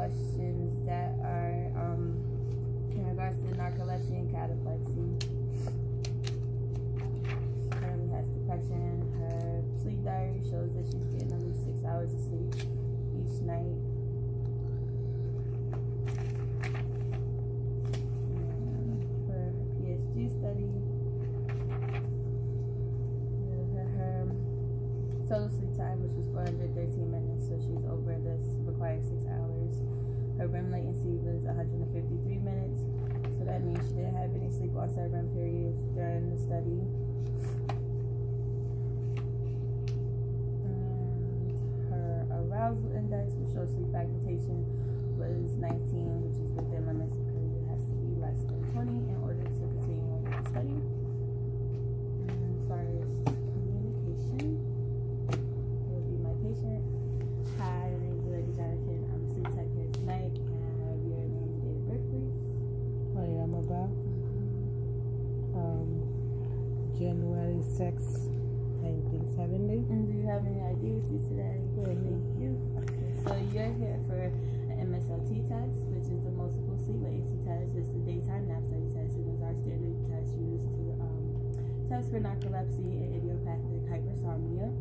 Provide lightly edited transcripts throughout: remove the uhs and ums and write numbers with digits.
questions that are in regards to narcolepsy and cataplexy. She currently has depression. Her sleep diary shows that she's getting at least 6 hours of sleep each night. And for her PSG study, her total sleep time, which was 413 minutes, so she's over this required 6 hours. Her REM latency was 153 minutes, so that means she didn't have any sleep onset REM periods during the study. And her arousal index, which shows sleep fragmentation, was 19, which is within limits because it has to be less than 20 in order to continue on with the study. And as far as communication, will be my patient. Hi, my name is Lady Jonathan. I'm a sleep tech here tonight. Can I have your name and date of birth, please? I am about January 6, 1970. And do you have any ID with you today? Thank you. Okay, so you're here for an Mslt test, which is the multiple sleep latency test. It's the daytime nap study test. It is our standard test used to test for narcolepsy and idiopathic hypersomnia.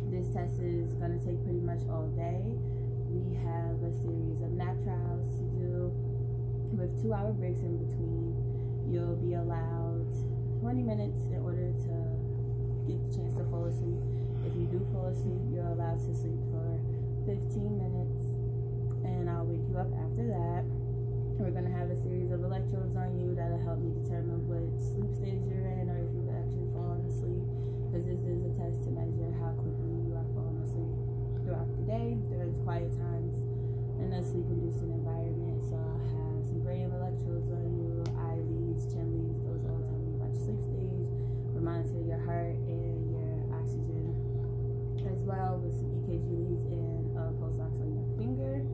This test is going to take pretty much all day. We have a series of nap trials to do with 2-hour breaks in between. You'll be allowed 20 minutes in order to get the chance to fall asleep. If you do fall asleep, you're allowed to sleep for 15 minutes, and I'll wake you up after that. We're going to have a series of electrodes on you that'll help me determine what sleep stage you're in, or if you've actually fallen asleep, because this is a test to measure how quickly you are falling asleep throughout the day. There's quiet times in a sleep-inducing environment, so I'll have some brain electrodes on you, eye leads, chin leads. Those all tell me about your sleep stage. We monitor your heart and your oxygen as well, with some EKG leads and a pulse ox on your finger.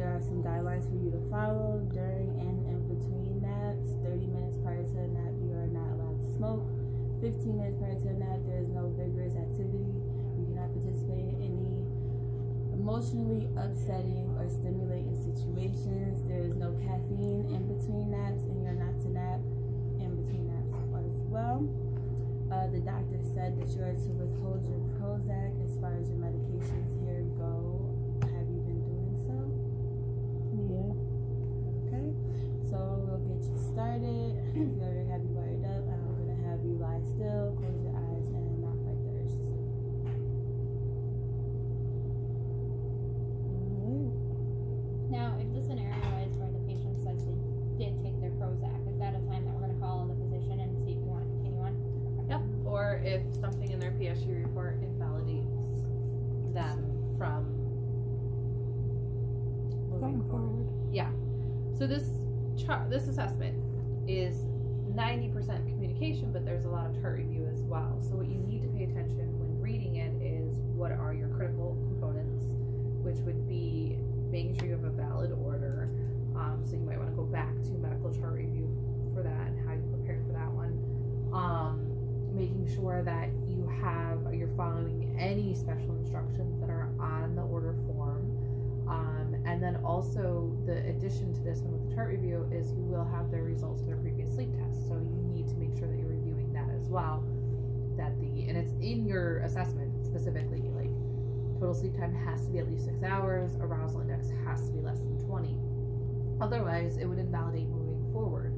There are some guidelines for you to follow during and in between naps. 30 minutes prior to a nap, you are not allowed to smoke. 15 minutes prior to a nap, there is no vigorous activity. You cannot participate in any emotionally upsetting or stimulating situations. There is no caffeine in between naps, and you're not to nap in between naps as well. The doctor said that you are to withhold your Prozac as far as your medications here go. Have you been doing so? Yeah. Okay. So we'll get you started. If you already have you wired up, I'm going to have you lie still, close your eyes, and not fight the urge to sleep. Now, if the scenario is where the patient says they did take their Prozac, is that a time that we're going to call the physician and see if we want to continue on? Yep. Or if something in their PSG report invalidates them from moving forward. Yeah. So this assessment is 90% communication, but there's a lot of chart review as well. So what you need to pay attention when reading it is what are your critical components, which would be making sure you have a valid order. So you might want to go back to medical chart review for that and how you prepared for that one. Making sure that you're following any special instructions that are on the order form. And then also the addition to this one with the chart review is you will have the results of their previous sleep tests. So you need to make sure that you're reviewing that as well. And it's in your assessment specifically, like total sleep time has to be at least 6 hours, arousal index has to be less than 20. Otherwise, it would invalidate moving forward.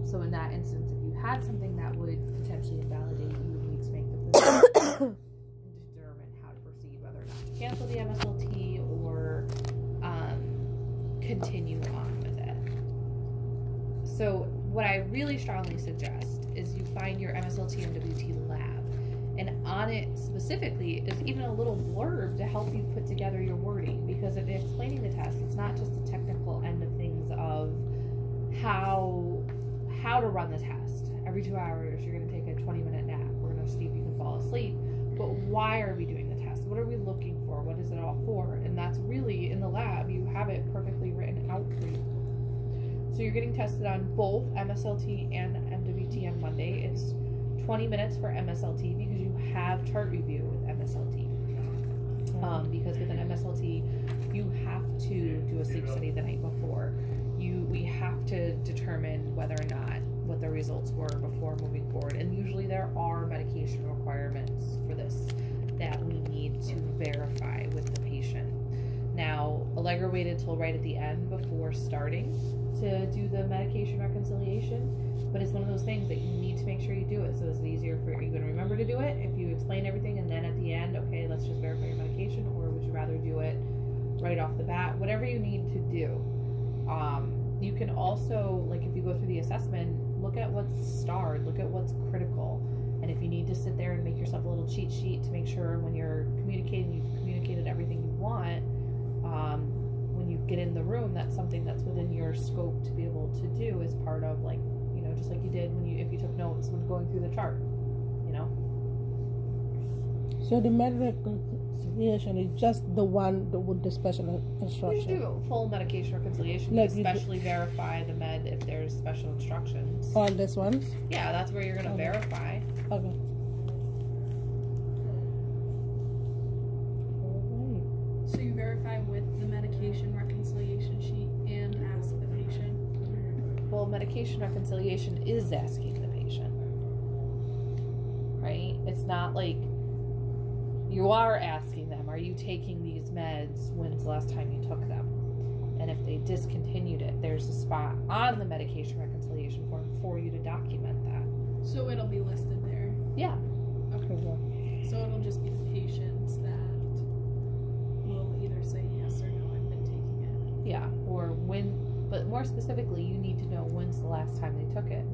So in that instance, if you had something that would potentially invalidate, you would need to make the decision and determine how to proceed, whether or not to cancel the MSLT or continue on with it. So what I really strongly suggest is you find your MSLT MWT lab, and on it specifically is even a little blurb to help you put together your wording, because in explaining the test, it's not just the technical end of things of how to run the test. Every 2 hours you're going to take a 20-minute nap. We're going to see if you can fall asleep. But why are we doing the test? What are we looking for? What is it all for? And that's really, in the lab, you have it perfectly written out for you. So you're getting tested on both MSLT and MWT on Monday. It's 20 minutes for MSLT because you have chart review with MSLT. Because with an MSLT, you have to do a sleep study the night before. We have to determine whether or not what the results were before moving forward. And usually there are medication requirements for this that we need to verify with the patient. Now, Allegra waited till right at the end before starting to do the medication reconciliation, but it's one of those things that you need to make sure you do it. So is it easier for, are you going to remember to do it if you explain everything and then at the end, okay, let's just verify your medication, or would you rather do it right off the bat? Whatever you need to do. You can also, like if you go through the assessment, look at what's starred, look at what's critical. And if you need to sit there and make yourself a little cheat sheet to make sure when you're communicating, you've communicated everything you want, when you get in the room, that's something that's within your scope to be able to do as part of, like, you know, just like you did when if you took notes when going through the chart, you know. So the med reconciliation is just the one with the special instruction? You do a full medication reconciliation, Like especially verify the med if there's special instructions. All this ones? Yeah, that's where you're going to verify. Okay. So you verify with the medication reconciliation sheet and ask the patient? Well, medication reconciliation is asking the patient, right? It's not like you are asking them, are you taking these meds? When's the last time you took them? And if they discontinued it, there's a spot on the medication reconciliation form for you to document that. So it'll be listed there? Yeah. Okay. So it'll just be the patients that will either say yes or no, I've been taking it. Yeah, or when, but more specifically, you need to know when's the last time they took it.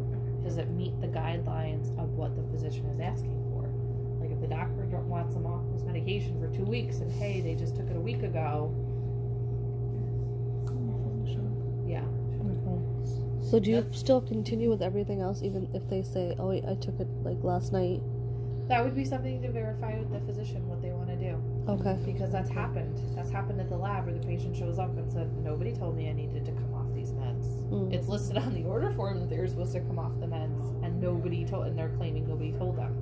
Does it meet the guidelines of what the physician is asking for? Like if the doctor wants them off this medication for 2 weeks and hey, they just took it a week ago. Yeah. So do you still continue with everything else even if they say, oh wait, I took it like last night? That would be something to verify with the physician what they want to do. Okay. Because that's happened. That's happened at the lab where the patient shows up and said, nobody told me I needed to come off these meds. It's listed on the order form that they're supposed to come off the meds and nobody told, and they're claiming nobody told them.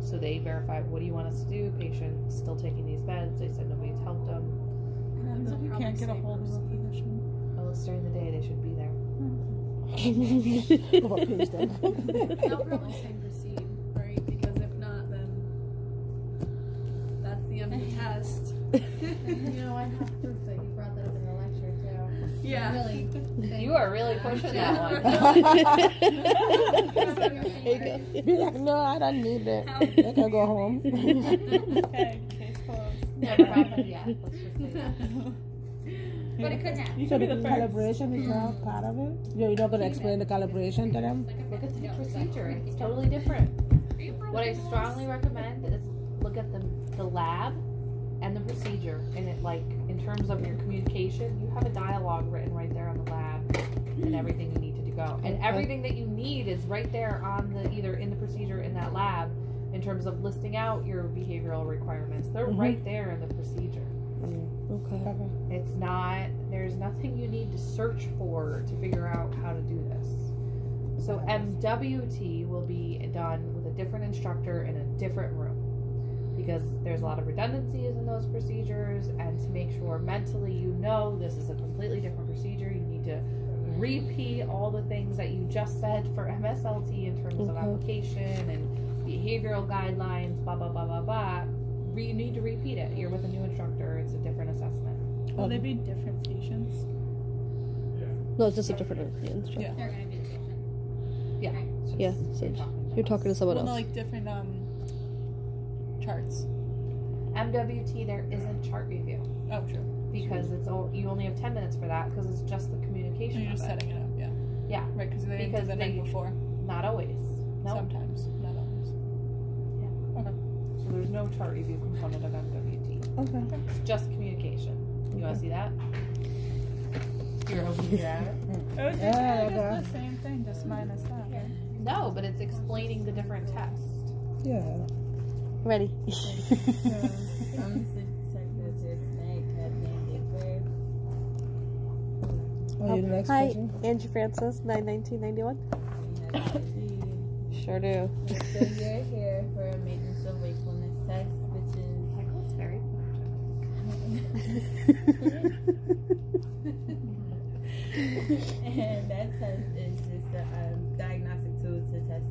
So they verify, what do you want us to do? Patient still taking these meds. They said nobody's helped them. And So you can't get a hold of a physician. Well, it's during the day. They should be there. They'll probably say proceed, right? Because if not, then that's the end of the test. You know, I have proof that you brought that up in the lecture too. Yeah. Really. You are really pushing that one. Be like, no, I don't need it. I can go home. Okay, case closed. Never happened yet. Let's just say that. But it could happen. So the calibration is now part of it? You're not going to explain the calibration to them? Look at the procedure. It's totally different. What I strongly recommend is look at the lab and the procedure, and it, like, in terms of your communication, you have a dialogue written right there on the lab and everything you need to go. And everything that you need is right there on the, either in the procedure in that lab, in terms of listing out your behavioral requirements. They're right there in the procedure. Okay. It's not, there's nothing you need to search for to figure out how to do this. So MWT will be done with a different instructor in a different room, because there's a lot of redundancies in those procedures, and to make sure mentally you know this is a completely different procedure, you need to repeat all the things that you just said for MSLT in terms of application and behavioral guidelines, blah, blah, blah, blah, blah. You need to repeat it. You're with a new instructor, it's a different assessment. Will they be different patients? No, it's just a different instructor. Yeah. They're going to be the patient. Yeah. It's Yeah, just- so to you're talking to someone Well, no, else. like different charts. MWT, there isn't chart review Oh, true. because it's you only have 10 minutes for that because it's just the communication. You're just of it. setting it up, yeah. Yeah. Right, because they did the night before. Not always. No. Sometimes, not always. So there's no chart review component of MWT. Okay. It's just communication. You want to see that? You're hoping to get it? Oh, it's Yeah, just the same thing, just minus that, right? No, but it's explaining the different tests. Yeah. Ready. Oh, you the next Hi, person? Angie Francis, 9/1991. Sure do. So you're here for a maintenance of wakefulness test, which is Michael's very And that test is just a diagnostic tool to test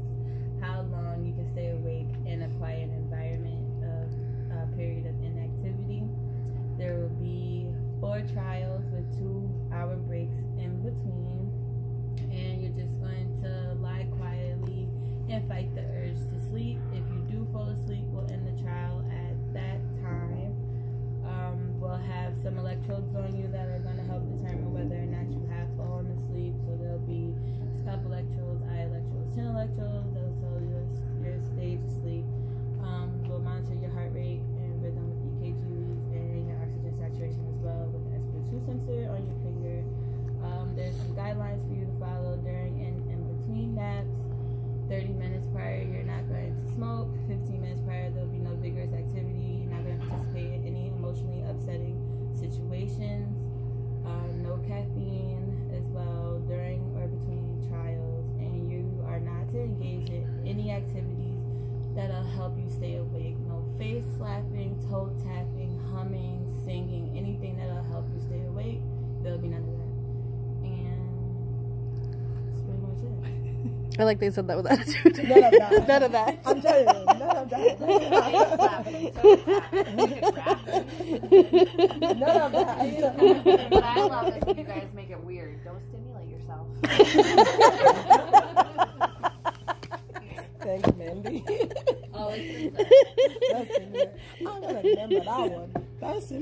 how long you can stay awake in a quiet environment of a period of inactivity. There will be 4 trials with 2-hour breaks in between, and you're just going to lie quietly and fight the urge to sleep. If you do fall asleep, we'll end the trial at that time. We'll have some electrodes on you that are going to help determine whether or not you have fallen asleep. So there'll be scalp electrodes, eye electrodes, chin electrodes. They'll tell you your stage of sleep. We'll monitor your heart rate and rhythm with EKG leads and your oxygen saturation as well with the SpO2 sensor on your finger. There's some guidelines for you to follow during and in between naps. 30 minutes prior, you're not going to smoke. 15 minutes prior, there'll be no vigorous activity. You're not going to participate in any emotionally upsetting situations. No caffeine as well during or between trials. And you are not to engage in any activities that'll help you stay awake. No face slapping, toe tapping, humming, singing, anything that'll help you stay awake. There'll be none of that. And that's pretty much it. I like they said that with attitude. None of that. None of that. I'm telling you, none of that. None of that. What I love is when you guys make it weird. Don't stimulate yourself. Thanks, Mandy. Always. That's in there. I'm gonna remember that one. That's in